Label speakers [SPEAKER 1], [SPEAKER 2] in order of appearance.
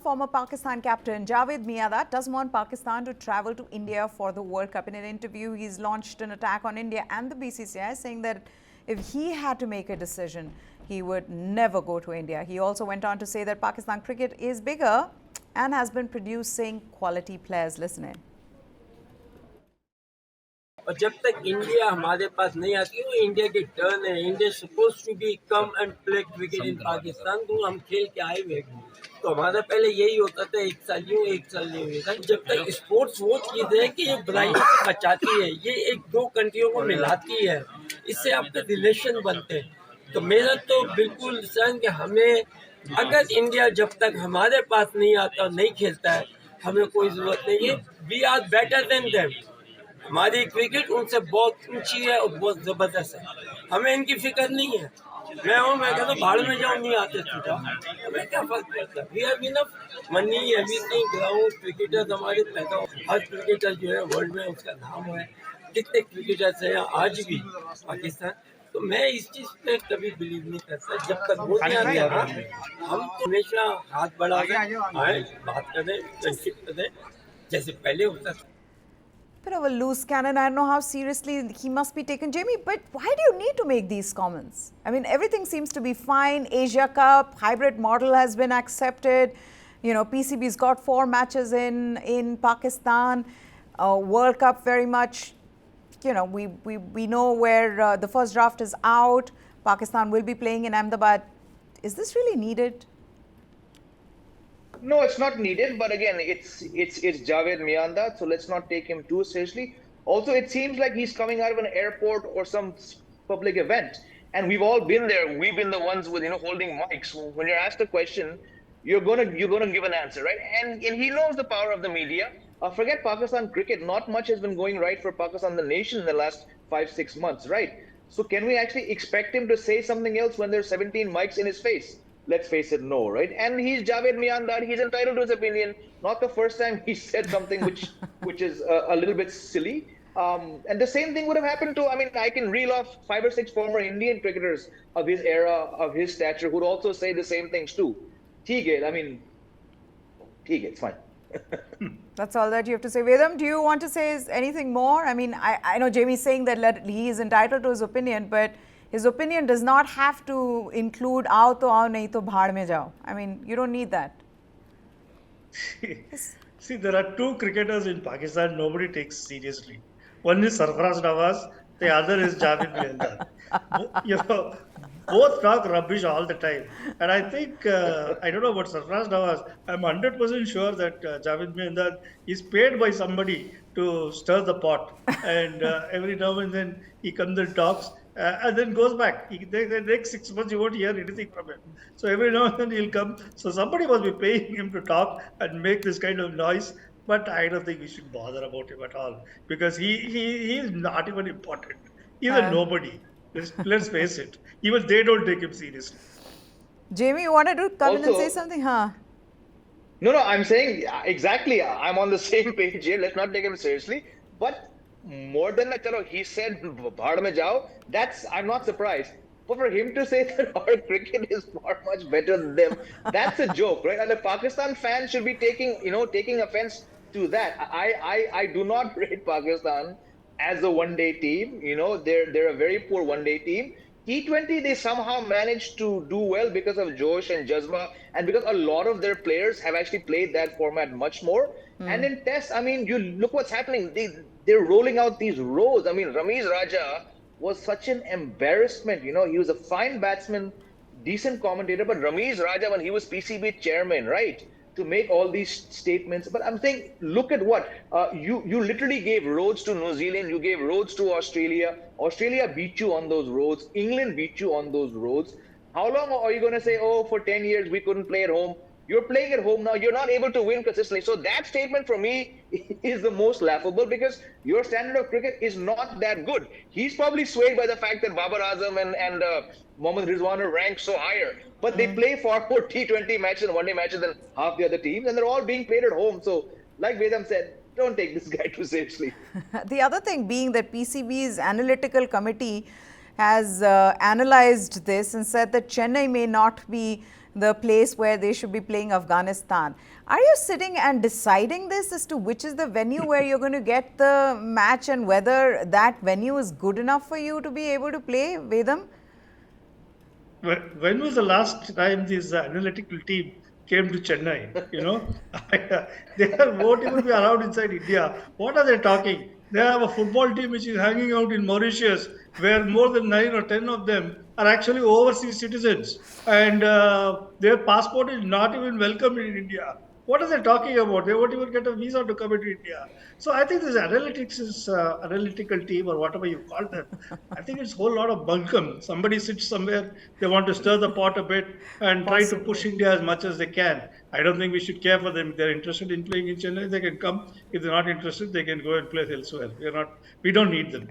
[SPEAKER 1] former Pakistan captain Javed Miandad doesn't want Pakistan to travel to India for the World Cup. In an interview, he's launched an attack on India and the BCCI, saying that if he had to make a decision, he would never go to India. He also went on to say that Pakistan cricket is bigger and has been producing quality players. Listen in.
[SPEAKER 2] और जब तक India हमारे पास नहीं आती वो India की टर्न है. India suppose to be come and play cricket in Pakistan, तो हम खेल के आए हुए. तो हमारा पहले यही होता था, एक साल यूँ एक साल नहीं हुआ. जब तक स्पोर्ट्स वो चीज़ है कि ये बुराई से बचाती है, ये एक दो कंट्रियों को मिलाती है, इससे आपके रिलेशन बनते हैं. तो मेरा तो बिल्कुल संग कि हमें अगर इंडिया जब तक हमारे पास नहीं आता और नहीं खेलता है, हमें कोई ज़रूरत नहीं है. We are better than them. हमारी क्रिकेट उनसे बहुत ऊंची है और बहुत जबरदस्त है. हमें इनकी फिक्र नहीं है. मैं कहता हूँ भाड़ में जाऊँ, नहीं आते सीधा, हमें क्या फर्क पड़ता है. We have enough money, everything, ground, cricketers हमारे पैदा हो. हर क्रिकेटर जो है वर्ल्ड में उसका नाम है. कितने क्रिकेटर्स हैं आज भी पाकिस्तान. तो मैं इस चीज़ पे कभी बिलीव नहीं करता. जब तक वो नहीं आता हम तो हमेशा हाथ बढ़ा के आए, बात करें, फ्रेंडशिप करें जैसे पहले होता था.
[SPEAKER 1] Bit of a loose cannon. I don't know how seriously he must be taken, Jamie. But why do you need to make these comments? I mean, everything seems to be fine. Asia Cup hybrid model has been accepted. You know, PCB's got 4 matches in Pakistan. World Cup very much. You know, we know where the first draft is out. Pakistan will be playing in Ahmedabad. Is this really needed?
[SPEAKER 3] No, it's not needed. But again, it's Javed Miandad, so let's not take him too seriously. Also, it seems like he's coming out of an airport or some public event, and we've all been there. We've been the ones with holding mics. When you're asked a question, you're gonna give an answer, right? And he knows the power of the media. Forget Pakistan cricket. Not much has been going right for Pakistan, the nation, in the last 5-6 months, right? So can we actually expect him to say something else when there's 17 mics in his face? Let's face it, no, right? And he's Javed Miandad. He's entitled to his opinion. Not the first time he said something which is a little bit silly. And the same thing would have happened to, I mean, I can reel off 5 or 6 former Indian cricketers of his era, of his stature, who'd also say the same things too. I mean, it's fine.
[SPEAKER 1] That's all that you have to say. Vedam, do you want to say anything more? I mean, I know Jamie's saying that he is entitled to his opinion, but his opinion does not have to include "aao to aao, nahi to bhaad mein jao." I mean, you don't need that.
[SPEAKER 4] See, there are 2 cricketers in Pakistan nobody takes seriously. One is Sarfaraz Nawaz, the other is Javed Miandad. Both talk rubbish all the time. And I think, I don't know about Sarfaraz Nawaz, I'm 100% sure that Javed Miandad is paid by somebody to stir the pot. And every now and then he comes and talks. And then goes back. The next 6 months, you won't hear anything from him. So every now and then he'll come. So somebody must be paying him to talk and make this kind of noise. But I don't think we should bother about him at all, because he is not even important. He's a nobody. Let's face it. Even they don't take him seriously.
[SPEAKER 1] Jamie, you wanted to come in and say something, huh?
[SPEAKER 3] No, I'm saying exactly. I'm on the same page here. Let's not take him seriously. But more than that, he said "bhaad mein jao." I'm not surprised. But for him to say that our cricket is far much better than them, that's a joke, right? And the Pakistan fans should be taking offense to that. I do not rate Pakistan as a one-day team. They're a very poor one-day team. T20, they somehow managed to do well because of Josh and Jazba, and because a lot of their players have actually played that format much more. And in Test, I mean, you look what's happening. They're rolling out these rows. I mean, Ramiz Raja was such an embarrassment. He was a fine batsman, decent commentator, but Ramiz Raja, when he was PCB chairman, right, to make all these statements. But I'm saying, look at what you literally gave roads to New Zealand, you gave roads to Australia. Australia beat you on those roads. England beat you on those roads. How long are you going to say, oh, for 10 years we couldn't play at home? You're playing at home now. You're not able to win consistently. So that statement for me is the most laughable, because your standard of cricket is not that good. He's probably swayed by the fact that Babar Azam and Mohammad Rizwan are ranked so higher. But they play far more T20 matches and one-day matches than half the other teams. And they're all being played at home. So like Vedam said, don't take this guy too seriously.
[SPEAKER 1] The other thing being that PCB's analytical committee has analyzed this and said that Chennai may not be the place where they should be playing Afghanistan. Are you sitting and deciding this as to which is the venue where you're going to get the match and whether that venue is good enough for you to be able to play, Vedam?
[SPEAKER 4] When was the last time this analytical team came to Chennai? They won't even be allowed inside India. What are they talking? They have a football team which is hanging out in Mauritius, where more than 9 or 10 of them are actually overseas citizens, and their passport is not even welcome in India. What are they talking about? They won't even get a visa to come into India. So I think this analytical team or whatever you call them, I think it's a whole lot of bunkum. Somebody sits somewhere, they want to stir the pot a bit and try to push
[SPEAKER 1] Possibly.
[SPEAKER 4] India as much as they can. I don't think we should care for them. If they're interested in playing in Chennai, they can come. If they're not interested, they can go and play elsewhere. We don't need them.